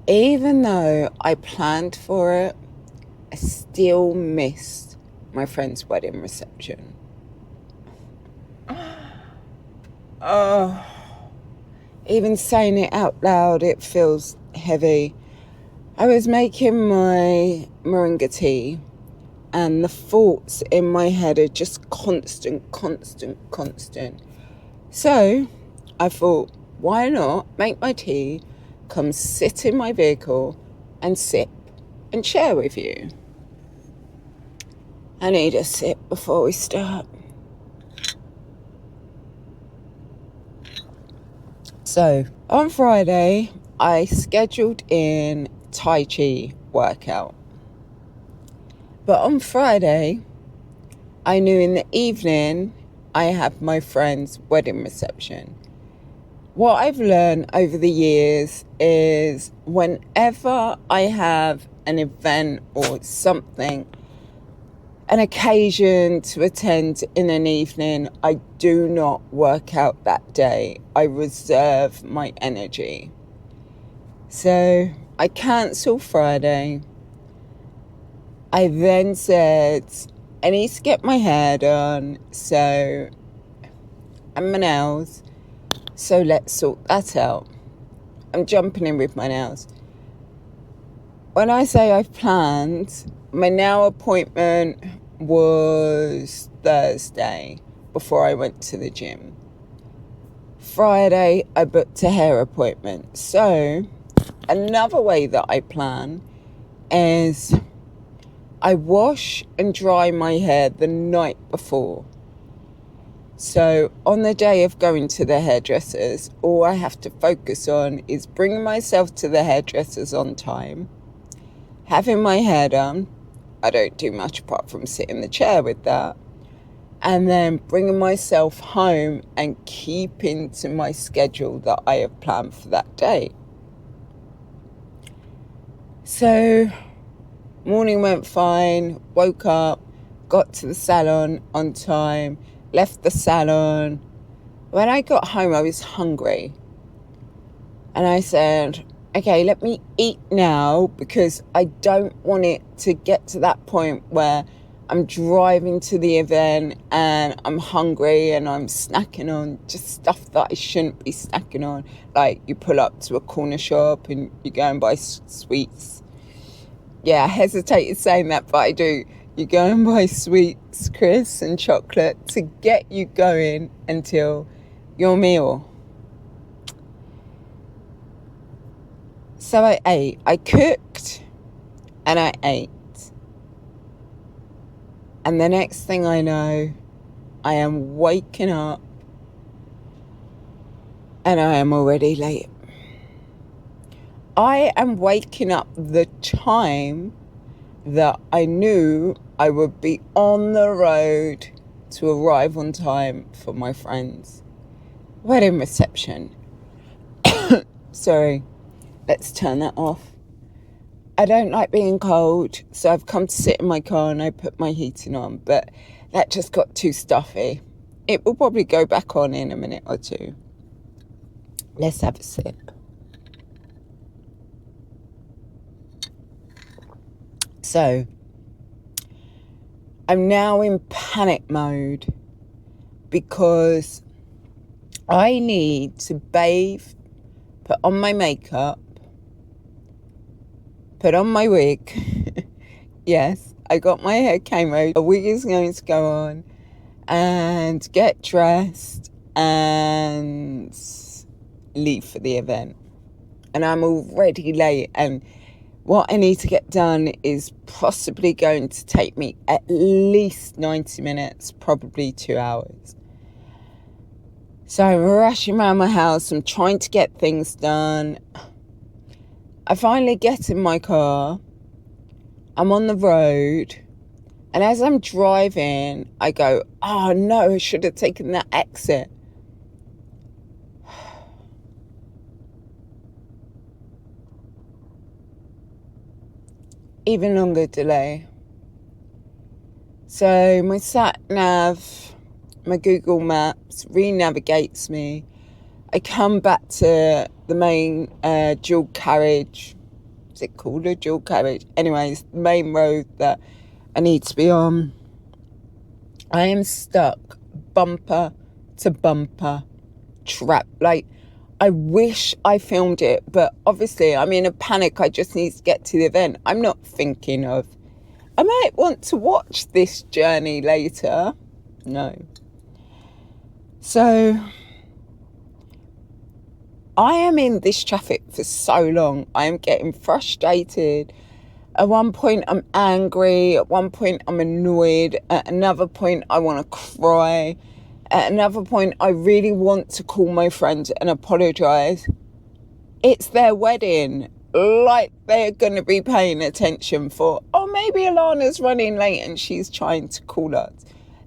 Even though I planned for it, I still missed my friend's wedding reception. Oh, even saying it out loud, it feels heavy. I was making my moringa tea, and the thoughts in my head are just constant. So I thought, why not make my tea, come sit in my vehicle and sip and share with you. I need a sip before we start. So on Friday, I scheduled in Tai Chi workout. But on Friday, I knew in the evening I had my friend's wedding reception. What I've learned over the years is whenever I have an event or something, an occasion to attend in an evening, I do not work out that day. I reserve my energy. So I cancelled Friday. I then said, I need to get my hair done, and my nails, so let's sort that out. I'm jumping in with my nails. When I say I've planned, my nail appointment was Thursday before I went to the gym. Friday, I booked a hair appointment. So another way that I plan is I wash and dry my hair the night before. So on the day of going to the hairdressers, all I have to focus on is bringing myself to the hairdressers on time, having my hair done. I don't do much apart from sit in the chair with that. And then bringing myself home and keeping to my schedule that I have planned for that day. So morning went fine, woke up, got to the salon on time, left the salon. When I got home, I was hungry. And I said, okay, let me eat now because I don't want it to get to that point where I'm driving to the event and I'm hungry and I'm snacking on just stuff that I shouldn't be snacking on. Like you pull up to a corner shop and you go and buy sweets. Yeah, I hesitated saying that, but I do. You go and buy sweets, crisps and chocolate to get you going until your meal. So I ate. I cooked and I ate. And the next thing I know, I am waking up and I am already late. I am waking up the time that I knew I would be on the road to arrive on time for my friend's wedding reception. Sorry, let's turn that off. I don't like being cold, so I've come to sit in my car and I put my heating on, but that just got too stuffy. It will probably go back on in a minute or two. Let's have a sip. So, I'm now in panic mode because I need to bathe, put on my makeup, put on my wig. Yes, I got my hair camoed. A wig is going to go on and get dressed and leave for the event. And I'm already late, and what I need to get done is possibly going to take me at least 90 minutes, probably 2 hours. So I'm rushing around my house. I'm trying to get things done. I finally get in my car. I'm on the road. And as I'm driving, I go, oh no, I should have taken that exit. Even longer delay. So my sat nav, my Google Maps re-navigates me. I come back to the main dual carriage Is it called a dual carriage? Anyways, the main road that I need to be on. I am stuck bumper to bumper, trapped. Like, I wish I filmed it, but obviously I'm in a panic. I just need to get to the event. I'm not thinking of, I might want to watch this journey later. No. So I am in this traffic for so long. I am getting frustrated. At one point I'm angry. At one point I'm annoyed. At another point I want to cry. At another point I really want to call my friend and apologise. It's their wedding. Like they're going to be paying attention for, oh, maybe Alana's running late and she's trying to call us.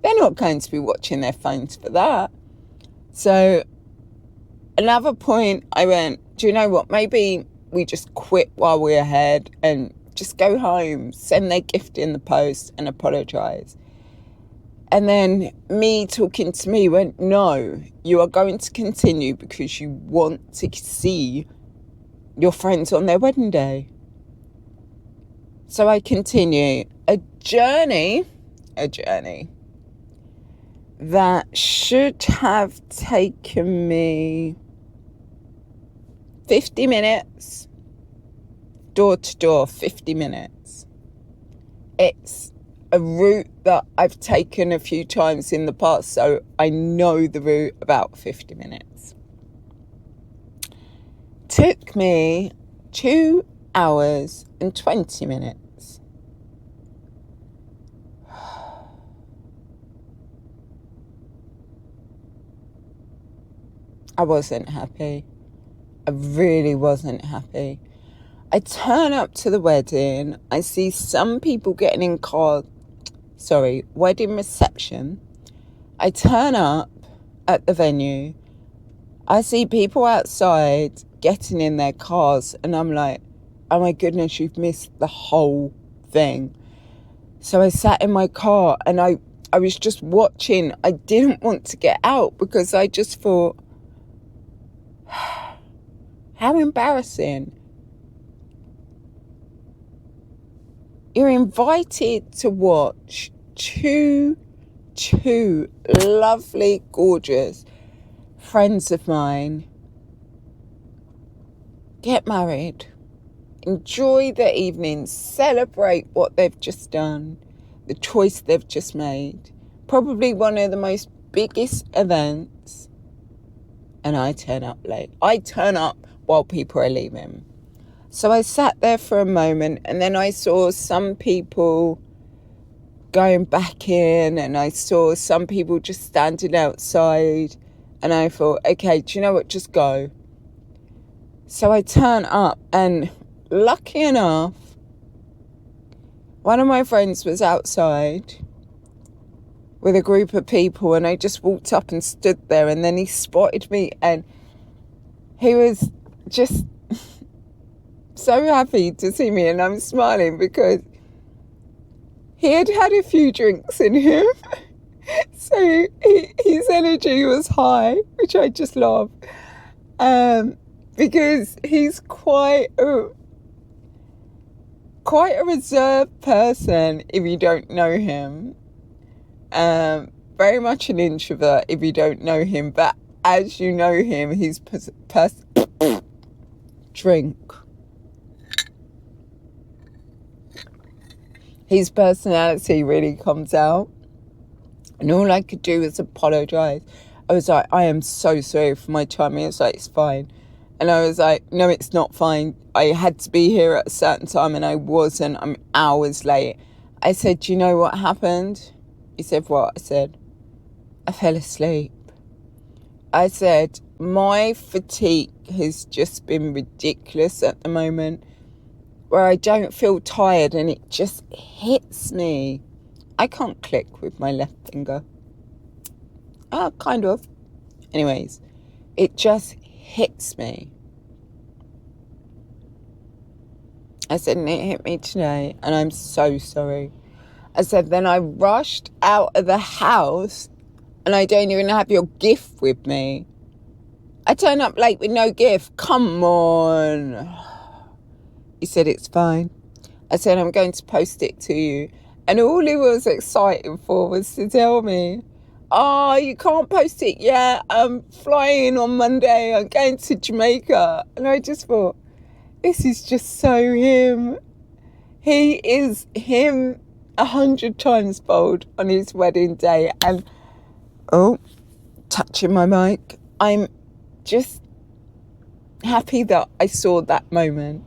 They're not going to be watching their phones for that. So another point I went, do you know what? Maybe we just quit while we're ahead and just go home, send their gift in the post and apologise. And then me talking to me went, no, you are going to continue because you want to see your friends on their wedding day. So I continue a journey that should have taken me 50 minutes, door to door, 50 minutes. It's a route that I've taken a few times in the past, so I know the route about 50 minutes. Took me 2 hours and 20 minutes. I wasn't happy. I really wasn't happy. I turn up to the wedding. I see some people getting in cars. Wedding reception. I turn up at the venue. I see people outside getting in their cars, and I'm like, oh my goodness, you've missed the whole thing. So I sat in my car and I was just watching. I didn't want to get out because I just thought, how embarrassing. You're invited to watch two lovely, gorgeous friends of mine get married, enjoy their evening, celebrate what they've just done, the choice they've just made, probably one of the most biggest events, and I turn up late. I turn up while people are leaving. So I sat there for a moment, and then I saw some people going back in, and I saw some people just standing outside, and I thought, okay, do you know what, just go. So I turn up, and lucky enough, one of my friends was outside with a group of people, and I just walked up and stood there, and then he spotted me, and he was just so happy to see me, and I'm smiling because he had had a few drinks in him. So his energy was high, which I just love, because he's quite a reserved person if you don't know him. Very much an introvert if you don't know him, but as you know him, he's drink. His personality really comes out. And all I could do was apologise. I was like, I am so sorry for my time. He was like, it's fine. And I was like, no, it's not fine. I had to be here at a certain time and I wasn't. I'm hours late. I said, do you know what happened? He said, what? I said, I fell asleep. I said, my fatigue has just been ridiculous at the moment, where I don't feel tired and it just hits me. I can't click with my left finger. Kind of. Anyways, it just hits me. I said, and it hit me today, and I'm so sorry. I said, then I rushed out of the house, and I don't even have your gift with me. I turn up late with no gift. Come on. He said, it's fine. I said, I'm going to post it to you. And all he was excited for was to tell me, oh, you can't post it yet. I'm flying on Monday. I'm going to Jamaica. And I just thought, this is just so him. He is him 100 times fold on his wedding day. And, oh, touching my mic. I'm just happy that I saw that moment.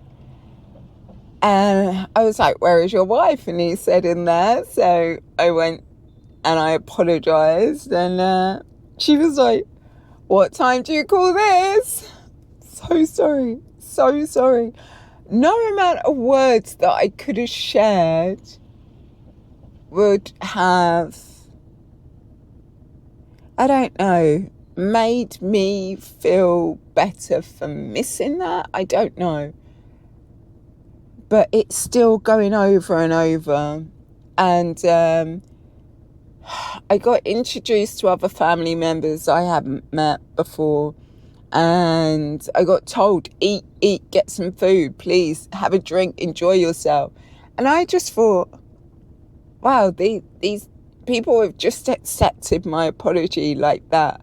And I was like, where is your wife? And he said, in there. So I went and I apologised. And she was like, what time do you call this? So sorry. So sorry. No amount of words that I could have shared would have, I don't know, made me feel better for missing that. I don't know. But it's still going over and over. And I got introduced to other family members I haven't met before. And I got told, eat, get some food, please, have a drink, enjoy yourself. And I just thought, wow, these people have just accepted my apology like that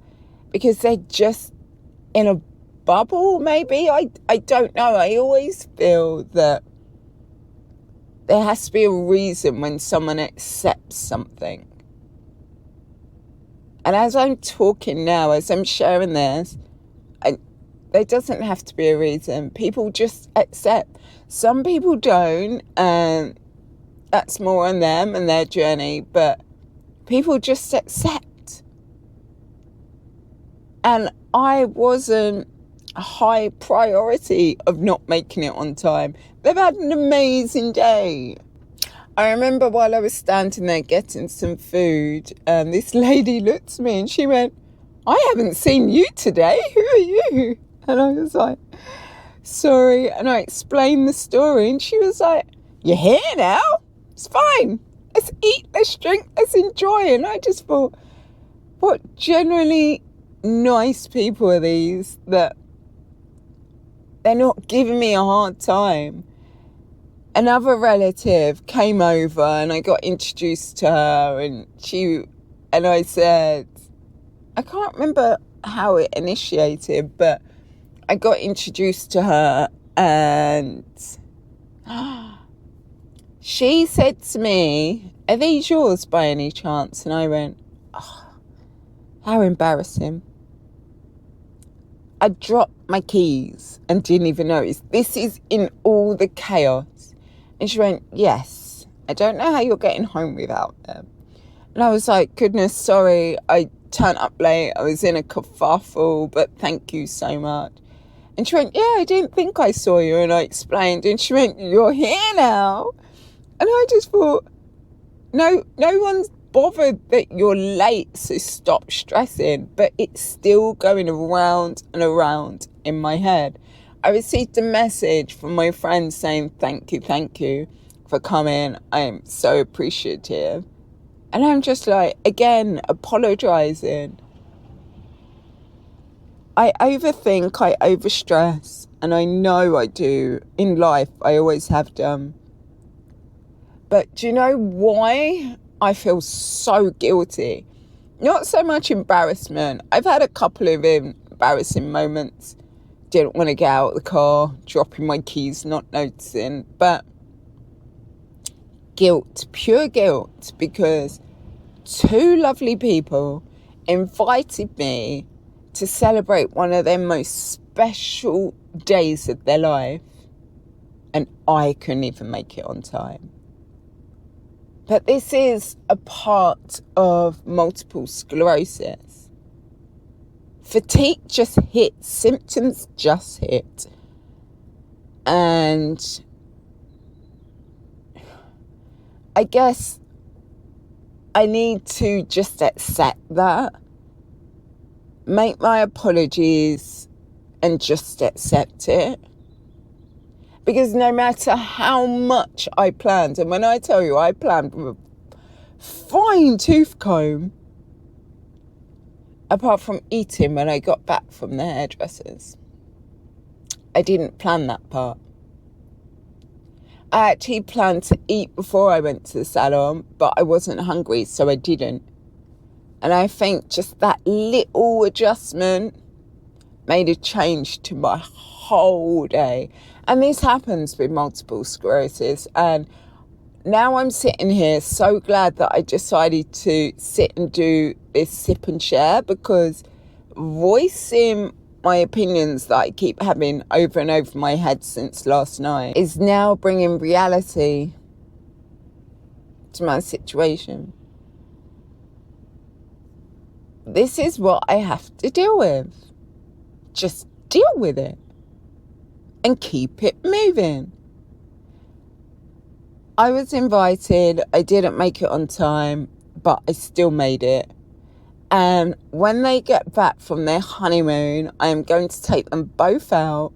because they're just in a bubble, maybe. I don't know. I always feel that there has to be a reason when someone accepts something. And as I'm talking now, as I'm sharing this, there doesn't have to be a reason. People just accept. Some people don't, and that's more on them and their journey, but people just accept. And I wasn't a high priority of not making it on time. They've had an amazing day. I remember while I was standing there getting some food, this lady looked at me and she went, I haven't seen you today. Who are you? And I was like, sorry. And I explained the story and she was like, you're here now? It's fine. Let's eat, let's drink, let's enjoy. And I just thought, what generally nice people are these that they're not giving me a hard time. Another relative came over and I got introduced to her and I said, I can't remember how it initiated, but I got introduced to her and she said to me, are these yours by any chance? And I went, oh, how embarrassing. I dropped my keys and didn't even notice. This is in all the chaos. And she went, yes, I don't know how you're getting home without them. And I was like, goodness, sorry, I turned up late. I was in a kerfuffle, but thank you so much. And she went, yeah, I didn't think I saw you. And I explained. And she went, you're here now. And I just thought, no one's bothered that you're late, so stop stressing. But it's still going around and around in my head. I received a message from my friend saying, thank you for coming. I'm so appreciative. And I'm just like, again, apologising. I overthink, I overstress, and I know I do. In life, I always have done. But do you know why I feel so guilty? Not so much embarrassment. I've had a couple of embarrassing moments. Didn't want to get out of the car, dropping my keys, not noticing. But guilt, pure guilt, because two lovely people invited me to celebrate one of their most special days of their life, and I couldn't even make it on time. But this is a part of multiple sclerosis. Fatigue just hit, symptoms just hit. And I guess I need to just accept that, make my apologies and just accept it. Because no matter how much I planned, and when I tell you I planned with a fine tooth comb, apart from eating when I got back from the hairdressers, I didn't plan that part. I actually planned to eat before I went to the salon, but I wasn't hungry, so I didn't. And I think just that little adjustment made a change to my whole day. And this happens with multiple sclerosis. And now I'm sitting here so glad that I decided to sit and do this sip and share, because voicing my opinions that I keep having over and over my head since last night is now bringing reality to my situation. This is what I have to deal with. Just deal with it and keep it moving. I was invited. I didn't make it on time, but I still made it. And when they get back from their honeymoon, I am going to take them both out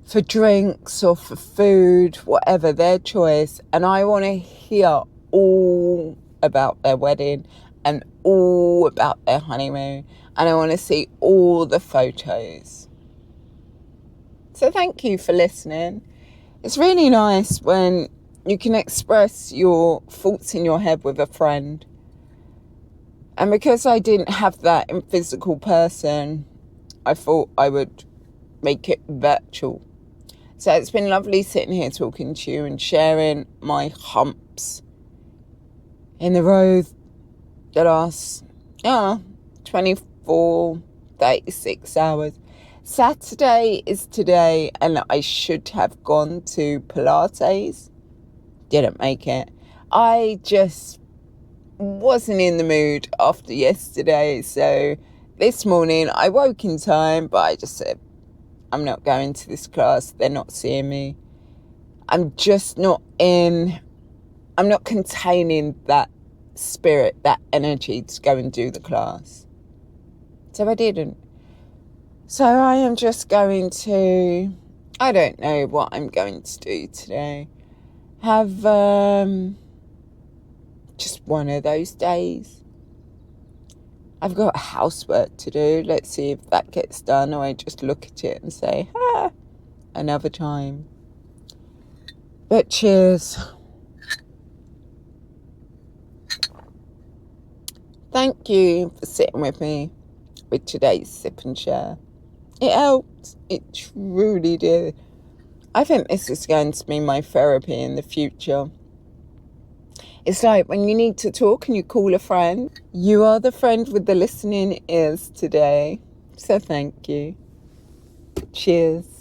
for drinks or for food, whatever their choice. And I want to hear all about their wedding and all about their honeymoon. And I want to see all the photos. So thank you for listening. It's really nice when you can express your thoughts in your head with a friend. And because I didn't have that in physical person, I thought I would make it virtual. So it's been lovely sitting here talking to you and sharing my humps in the road the last 24, 36 hours. Saturday is today, and I should have gone to Pilates. Didn't make it. I just wasn't in the mood after yesterday, so this morning I woke in time, but I just said, I'm not going to this class. They're not seeing me. I'm not containing that spirit, that energy to go and do the class. So I didn't. So I am just going to, I don't know what I'm going to do today. Have just one of those days. I've got housework to do. Let's see if that gets done, or I just look at it and say, another time. But cheers. Thank you for sitting with me with today's sip and share. It helped. It truly did. I think this is going to be my therapy in the future. It's like when you need to talk and you call a friend. You are the friend with the listening ears today. So thank you. Cheers.